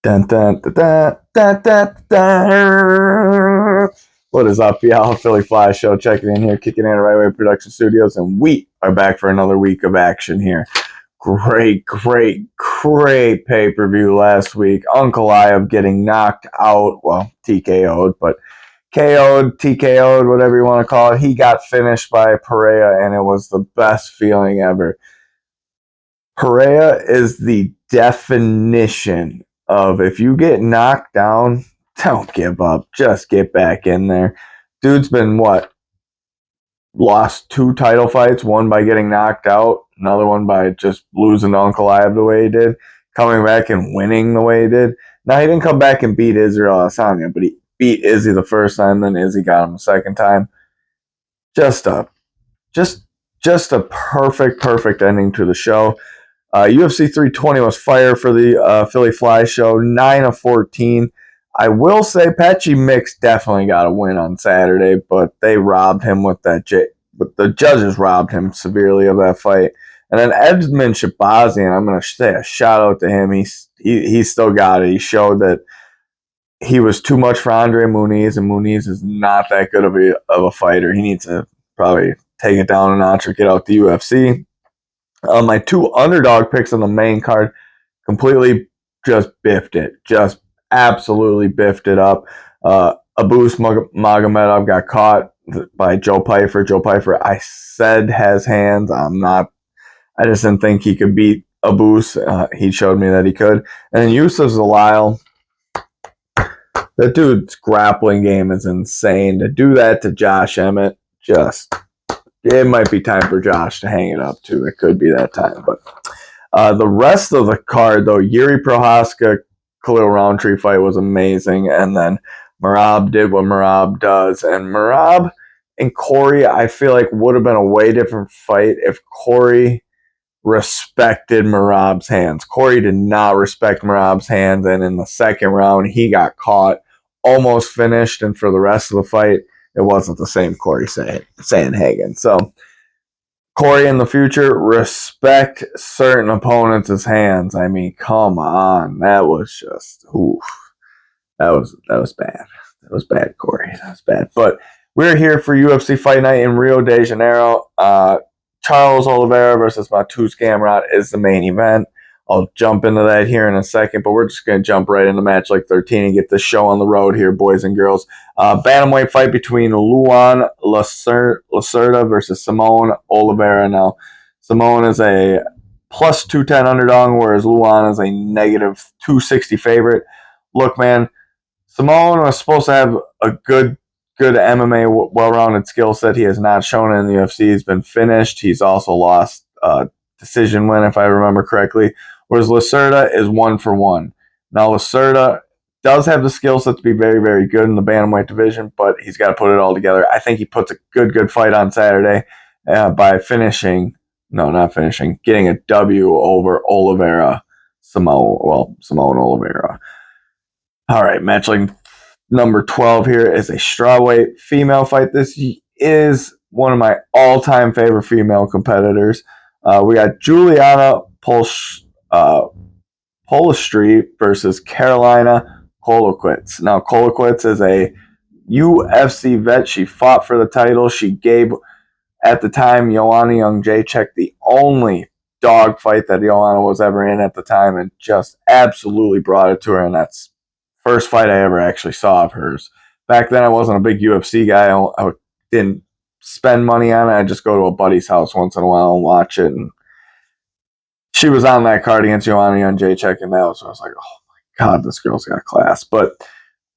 Dun, dun, dun, dun, dun, dun, dun. What is up, y'all? Philly Fly Show checking in here, kicking in at Right Way Production Studios, and we are back for another week of action here. Great pay-per-view last week. Uncle Iob getting knocked out, well, TKO'd, but KO'd, TKO'd, whatever you want to call it. He got finished by Pereira, and it was the best feeling ever. Pereira is the definition of if you get knocked down, don't give up. Just get back in there. Dude's been lost 2 title fights, one by getting knocked out, another one by just losing to Uncle Iob the way he did, coming back and winning the way he did. Now, he didn't come back and beat Israel Adesanya, but he beat Izzy the first time, then Izzy got him the second time. Just a perfect ending to the show. UFC 320 was fire for the Philly Fly Show, 9 of 14. I will say Patchy Mix definitely got a win on Saturday, but they robbed him with that. But the judges robbed him severely of that fight. And then Edmund Shabazian, I'm going to say a shout out to him. He still got it. He showed that he was too much for Andre Muniz, and Muniz is not that good of a fighter. He needs to probably take it down a notch or get out the UFC. My 2 underdog picks on the main card completely just biffed it. Just absolutely biffed it up. Abus Magomedov got caught by Joe Pyfer. Joe Pyfer, I said, has hands. I just didn't think he could beat Abus. He showed me that he could. And then Yusuf Zalal, that dude's grappling game is insane. To do that to Josh Emmett, it might be time for Josh to hang it up, too. It could be that time. But the rest of the card, though, Yuri Prohaska, Khalil Roundtree fight was amazing. And then Merab did what Merab does. And Merab and Corey, I feel like, would have been a way different fight if Corey respected Merab's hands. Corey did not respect Merab's hands. And in the second round, he got caught, almost finished. And for the rest of the fight, it wasn't the same Corey Sandhagen. So, Corey, in the future, respect certain opponents' hands. I mean, come on. That was just, oof. That was bad. That was bad, Corey. That was bad. But we're here for UFC Fight Night in Rio de Janeiro. Charles Oliveira versus Mateusz Gamrot is the main event. I'll jump into that here in a second, but we're just going to jump right into match like 13 and get this show on the road here, boys and girls. Bantamweight fight between Luan Lacerda versus Simone Oliveira. Now, Simone is a plus 210 underdog, whereas Luan is a negative 260 favorite. Look, man, Simone was supposed to have a good MMA, well-rounded skill set. He has not shown it in the UFC. He's been finished. He's also lost decision win, if I remember correctly. Whereas Lacerda is 1-for-1. Now, Lacerda does have the skill set to be very, very good in the bantamweight division, but he's got to put it all together. I think he puts a good fight on Saturday by getting a W over Simone Oliveira. All right, match like number 12 here is a strawweight female fight. This is one of my all-time favorite female competitors. We got Juliana Polistri versus Carolina Kolokwitz. Now, Kolokwitz is a UFC vet. She fought for the title. She gave, at the time, Joanna Jędrzejczyk the only dog fight that Joanna was ever in at the time, and just absolutely brought it to her. And that's the first fight I ever actually saw of hers. Back then, I wasn't a big UFC guy. I didn't spend money on it. I'd just go to a buddy's house once in a while and watch it. And she was on that card against Joanna Jędrzejczyk, and I was like, oh my God, this girl's got class. But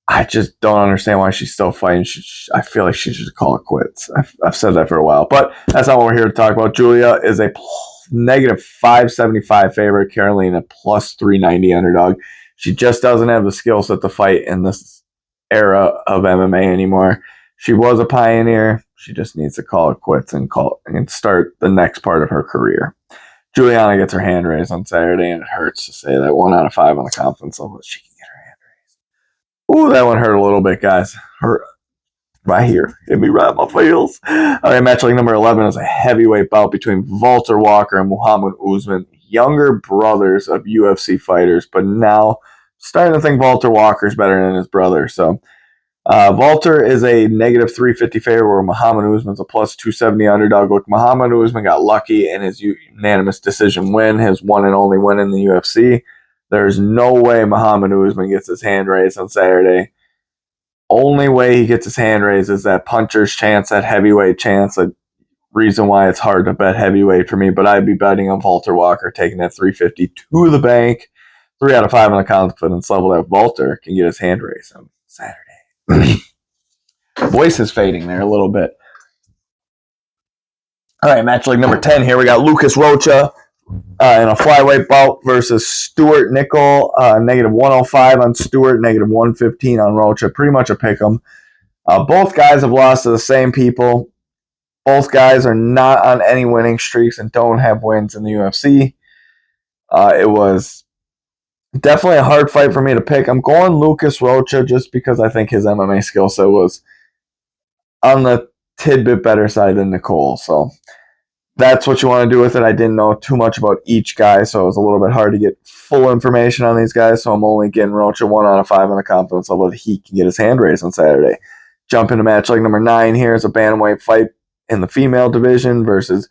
I just don't understand why she's still fighting. I feel like she should call it quits. I've said that for a while. But that's not what we're here to talk about. Julia is a negative 575 favorite. Carolina plus 390 underdog. She just doesn't have the skill set to fight in this era of MMA anymore. She was a pioneer. She just needs to call it quits and start the next part of her career. Juliana gets her hand raised on Saturday, and it hurts to say that 1 out of 5 on the confidence level. She can get her hand raised. Ooh, that one hurt a little bit, guys. Hurt right here. Hit me right in my feels. All right, match like number 11 is a heavyweight bout between Walter Walker and Muhammad Usman, younger brothers of UFC fighters, but now starting to think Walter Walker's better than his brother. So Walter is a negative 350 favorite, where Muhammad Usman's a plus 270 underdog. Look, Muhammad Usman got lucky in his unanimous decision win, his one and only win in the UFC. There's no way Muhammad Usman gets his hand raised on Saturday. Only way he gets his hand raised is that puncher's chance, that heavyweight chance. A reason why it's hard to bet heavyweight for me, but I'd be betting on Walter Walker taking that 350 to the bank. 3 out of 5 on the confidence level that Walter can get his hand raised on Saturday. Voice is fading there a little bit. All right, match like number 10 here. We got Lucas Rocha in a flyweight bout versus Stuart Nickel. Negative 105 on Stuart, negative 115 on Rocha. Pretty much a pick 'em. Both guys have lost to the same people. Both guys are not on any winning streaks and don't have wins in the UFC. It was definitely a hard fight for me to pick. I'm going Lucas Rocha just because I think his MMA skill set was on the tidbit better side than Nicole. So that's what you want to do with it. I didn't know too much about each guy, so it was a little bit hard to get full information on these guys. So I'm only getting Rocha 1 out of 5 on the confidence level that he can get his hand raised on Saturday. Jump into match like number 9 here is a bantamweight fight in the female division versus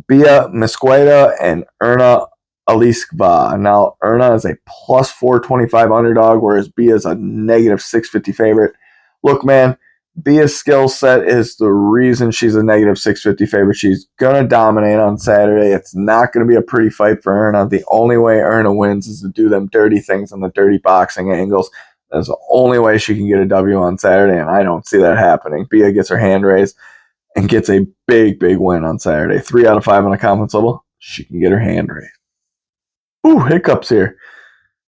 Bia Mesquita and Erna Aliskva. Now, Erna is a plus 425 underdog, whereas Bia is a negative 650 favorite. Look, man, Bia's skill set is the reason she's a negative 650 favorite. She's going to dominate on Saturday. It's not going to be a pretty fight for Erna. The only way Erna wins is to do them dirty things on the dirty boxing angles. That's the only way she can get a W on Saturday, and I don't see that happening. Bia gets her hand raised and gets a big, big win on Saturday. 3 out of 5 on the confidence level. She can get her hand raised. Ooh, hiccups here.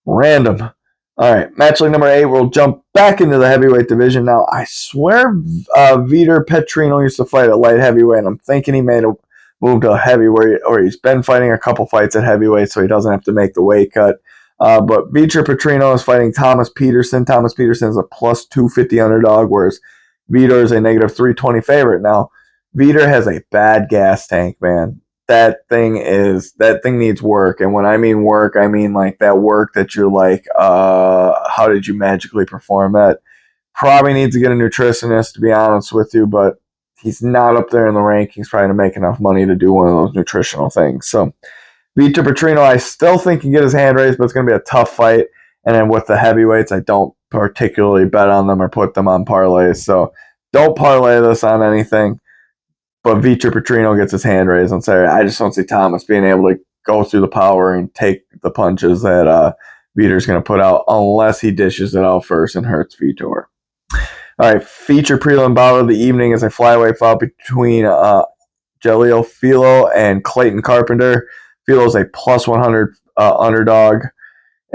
Random. All right, match like number 8, we'll jump back into the heavyweight division. Now, I swear Vitor Petrino used to fight at light heavyweight, and I'm thinking he made a move to a heavyweight, or he's been fighting a couple fights at heavyweight, so he doesn't have to make the weight cut. But Vitor Petrino is fighting Thomas Peterson. Thomas Peterson is a plus 250 underdog, whereas Vitor is a negative 320 favorite. Now, Vitor has a bad gas tank, man. That thing needs work. And when I mean work, I mean like that work that you're like, how did you magically perform that? Probably needs to get a nutritionist, to be honest with you, but he's not up there in the rankings trying to make enough money to do one of those nutritional things. So Vitor Petrino, I still think he can get his hand raised, but it's going to be a tough fight. And then with the heavyweights, I don't particularly bet on them or put them on parlays. So don't parlay this on anything. But Vitor Petrino gets his hand raised on Saturday. I just don't see Thomas being able to go through the power and take the punches that Vitor's going to put out unless he dishes it out first and hurts Vitor. All right, feature prelim bout of the evening is a flyweight fight between Jaleel Filo and Clayton Carpenter. Filo's a plus 100 underdog,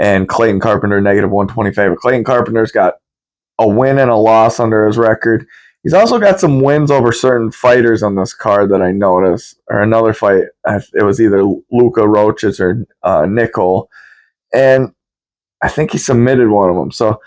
and Clayton Carpenter negative 120 favorite. Clayton Carpenter's got a win and a loss under his record. He's also got some wins over certain fighters on this card that I noticed. Or another fight, it was either Luka Roches or Nickel. And I think he submitted one of them. So,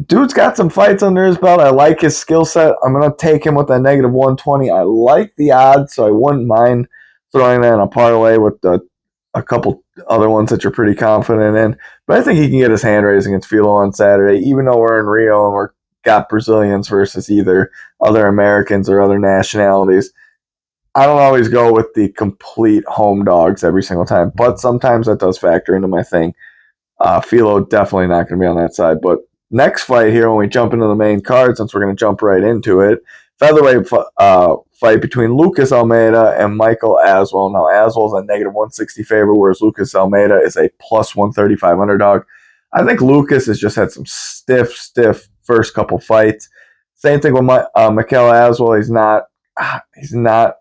dude's got some fights under his belt. I like his skill set. I'm going to take him with that negative 120. I like the odds, so I wouldn't mind throwing that in a parlay with a couple other ones that you're pretty confident in. But I think he can get his hand raised against Filo on Saturday, even though we're in Rio and we're got Brazilians versus either other Americans or other nationalities. I don't always go with the complete home dogs every single time, but sometimes that does factor into my thing. Filo definitely not going to be on that side. But next fight here, when we jump into the main card, since we're going to jump right into it, featherweight fight between Lucas Almeida and Michael Aswell. Now, Aswell's a negative 160 favorite, whereas Lucas Almeida is a plus 135 underdog. I think Lucas has just had some stiff first couple fights. Same thing with Michael Aswell. He's not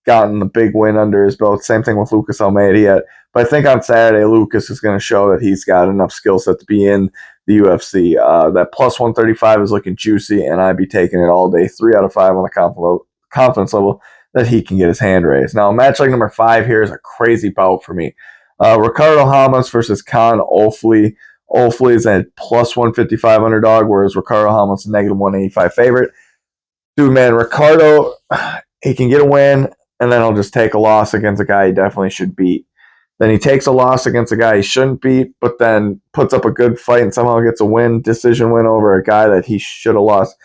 gotten the big win under his belt. Same thing with Lucas Almeida yet. But I think on Saturday, Lucas is going to show that he's got enough skill set to be in the UFC. That plus 135 is looking juicy, and I'd be taking it all day. 3 out of 5 on the confidence level that he can get his hand raised. Now, match like number 5 here is a crazy bout for me. Ricardo Hamas versus Khan Ofli. Ofli is a plus 155 underdog, whereas Ricardo Hamas is a negative 185 favorite. Dude, man, Ricardo, he can get a win, and then he'll just take a loss against a guy he definitely should beat. Then he takes a loss against a guy he shouldn't beat, but then puts up a good fight and somehow gets a decision win over a guy that he should have lost.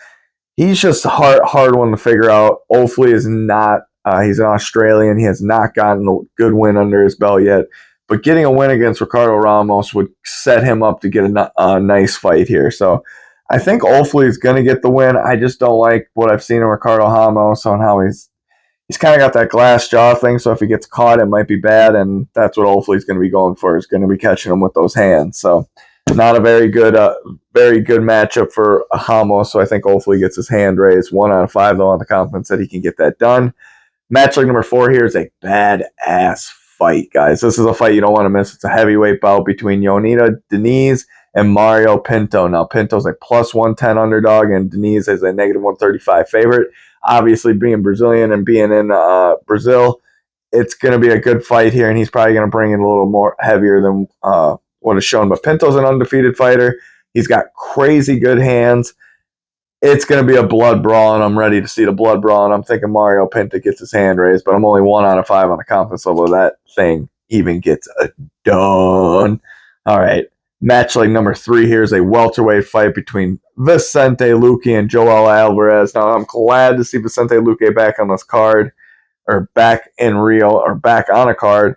He's just a hard one to figure out. Olfley is not. He's an Australian. He has not gotten a good win under his belt yet. But getting a win against Ricardo Ramos would set him up to get a nice fight here. So I think Olfley is going to get the win. I just don't like what I've seen in Ricardo Ramos on how he's kind of got that glass jaw thing. So if he gets caught, it might be bad. And that's what Olfley's going to be going for. Is going to be catching him with those hands. So not a very good matchup for Ramos. So I think Olfley gets his hand raised. 1 out of 5 though on the confidence that he can get that done. Match like number 4 here is a badass fight, guys. This is a fight you don't want to miss. It's a heavyweight bout between Leonida Diniz and Mario Pinto. Now, Pinto's a plus 110 underdog, and Diniz is a negative 135 favorite. Obviously, being Brazilian and being in Brazil, it's going to be a good fight here, and he's probably going to bring it a little more heavier than what is shown. But Pinto's an undefeated fighter. He's got crazy good hands. It's going to be a blood brawl, and I'm ready to see the blood brawl, and I'm thinking Mario Pinto gets his hand raised, but I'm only 1 out of 5 on the confidence level of that thing even gets done. All right. Match like number 3 here is a welterweight fight between Vicente Luque and Joel Alvarez. Now, I'm glad to see Vicente Luque back on this card, or back in Rio, or back on a card,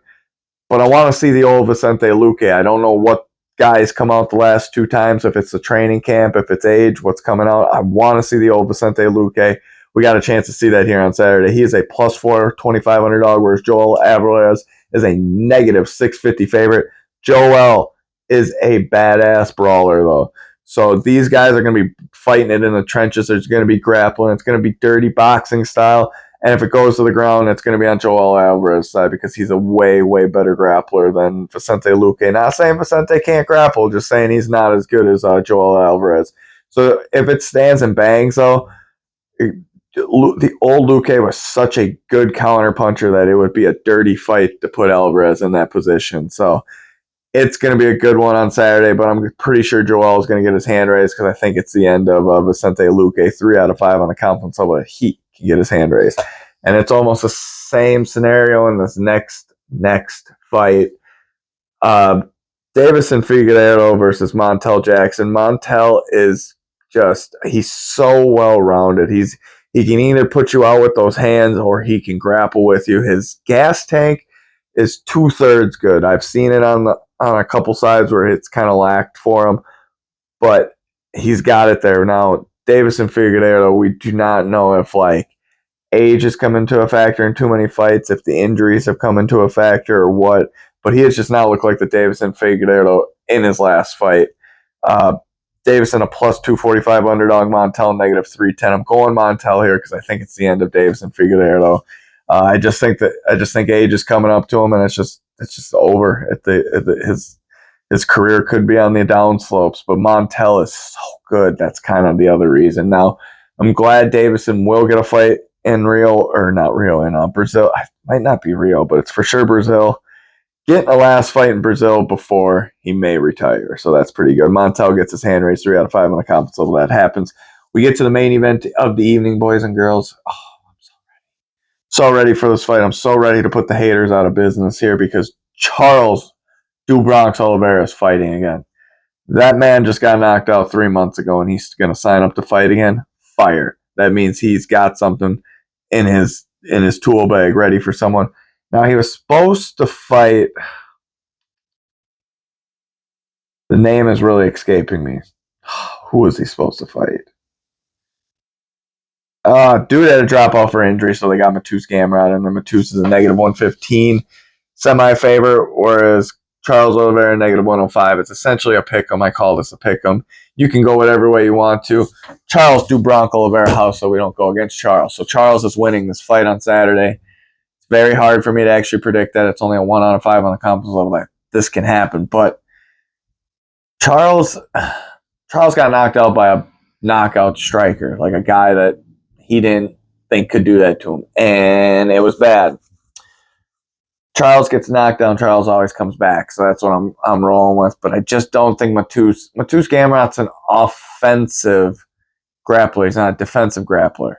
but I want to see the old Vicente Luque. I don't know what guys come out the last 2 times, if it's the training camp, if it's age, what's coming out. I want to see the old Vicente Luque. We got a chance to see that here on Saturday. He is a plus 425 underdog, whereas Joel Alvarez is a negative 650 favorite. Joel is a badass brawler, though. So these guys are going to be fighting it in the trenches. There's going to be grappling. It's going to be dirty boxing style. And if it goes to the ground, it's going to be on Joel Alvarez's side because he's a way, way better grappler than Vicente Luque. Not saying Vicente can't grapple, just saying he's not as good as Joel Alvarez. So if it stands and bangs, though, the old Luque was such a good counter puncher that it would be a dirty fight to put Alvarez in that position. So it's going to be a good one on Saturday, but I'm pretty sure Joel is going to get his hand raised because I think it's the end of Vicente Luque. 3 out of 5 on the confidence level. He can get his hand raised. And it's almost the same scenario in this next fight. Davison Figueiredo versus Montel Jackson. Montel is he's so well-rounded. He can either put you out with those hands or he can grapple with you. His gas tank is 2/3 good. I've seen it on a couple sides where it's kind of lacked for him, but he's got it there. Now, Davison Figueiredo, we do not know if age has come into a factor in too many fights, if the injuries have come into a factor or what, but he has just not looked like the Davison Figueiredo in his last fight. Davison a plus 245 underdog, Montel negative 310. I'm going Montel here because I think it's the end of Davison Figueiredo. I just think age is coming up to him, and it's just over. His career could be on the downslopes, but Montel is so good. That's kind of the other reason. Now, I'm glad Davison will get a fight in Rio, or not Rio, in Brazil. It might not be Rio, but it's for sure Brazil. Getting a last fight in Brazil before he may retire, so that's pretty good. Montel gets his hand raised. 3 out of 5 on the confidence level. That happens. We get to the main event of the evening, boys and girls. Oh, I'm so ready for this fight. I'm so ready to put the haters out of business here because Charles Do Bronx Oliveira is fighting again. That man just got knocked out 3 months ago, and he's going to sign up to fight again. Fire. That means he's got something in his tool bag ready for someone. Now, he was supposed to fight. The name is really escaping me. Who was he supposed to fight? Dude had a drop off for injury, so they got Mateusz Gamrot, and then Mateusz is a negative 115 semi-favorite, whereas Charles Oliveira negative 105. It's essentially a pick-em. I call this a pick-em. You can go whatever way you want to. Charles Do Bronx Oliveira house, so we don't go against Charles. So Charles is winning this fight on Saturday. It's very hard for me to actually predict that. It's only a 1 out of 5 on the confidence level that this can happen, but Charles got knocked out by a knockout striker, like a guy that he didn't think could do that to him, and it was bad. Charles gets knocked down. Charles always comes back, so that's what I'm rolling with. But I just don't think Mateusz Gamrot's an offensive grappler. He's not a defensive grappler.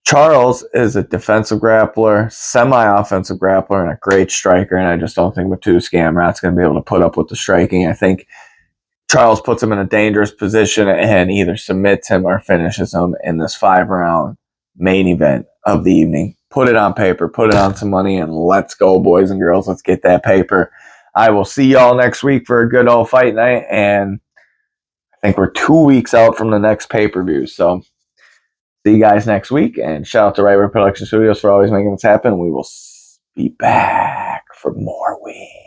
Charles is a defensive grappler, semi-offensive grappler, and a great striker, and I just don't think Mateusz Gamrot's going to be able to put up with the striking. I think Charles puts him in a dangerous position and either submits him or finishes him in this 5-round main event of the evening. Put it on paper, put it on some money, and let's go, boys and girls. Let's get that paper. I will see y'all next week for a good old fight night, and I think we're 2 weeks out from the next pay-per-view, so see you guys next week, and shout out to Right Production Studios for always making this happen. We will be back for more wins.